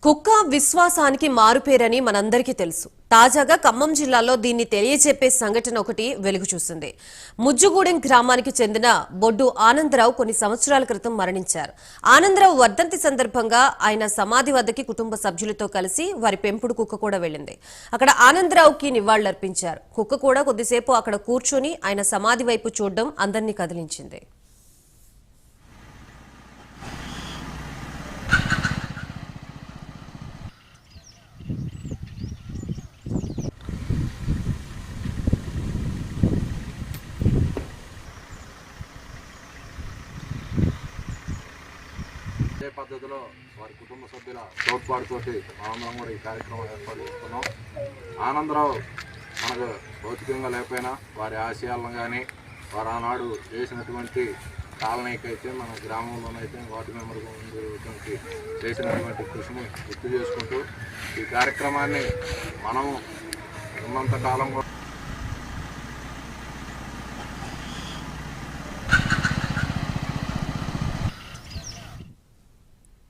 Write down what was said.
కుక్క విశ్వాసానికి మారుపేరని మనందరికీ తెలుసు. తాజాగా ఖమ్మం జిల్లాలో దీన్ని తెలియజెప్పే సంఘటన ఒకటి వెలుగు చూసింది. ముజ్జుగూడెం గ్రామానికి చెందిన బొడ్డు ఆనందరావు కొన్ని సంవత్సరాల క్రితం మరణించారు. ఆనందరావు వర్ధంతి సందర్భంగా ఆయన సమాధి వద్దకి కుటుంబ సభ్యులతో కలిసి వారి పెంపుడు కుక్క కూడా వెళ్లింది. అక్కడ ఆనందరావుకి నివాళులర్పించారు. కుక్క కూడా కొద్దిసేపు అక్కడ కూర్చొని ఆయన సమాధి వైపు చూడడం అందరినీ కదిలించింది. అదే పద్ధతిలో వారి కుటుంబ సభ్యుల తోడ్పాటుతోటి మనందరం కూడా ఈ కార్యక్రమం ఏర్పాటు చేసుకున్నాం. ఆనందరావు మనకు భౌతికంగా లేకపోయినా వారి ఆశయాలను కానీ వారు ఆనాడు చేసినటువంటి కాలనీకైతే మన గ్రామంలోనైతే వార్డు మెంబర్గా ఉండేటువంటి చేసినటువంటి కృషిని గుర్తు చేసుకుంటూ ఈ కార్యక్రమాన్ని మనము ఉన్నంత కాలం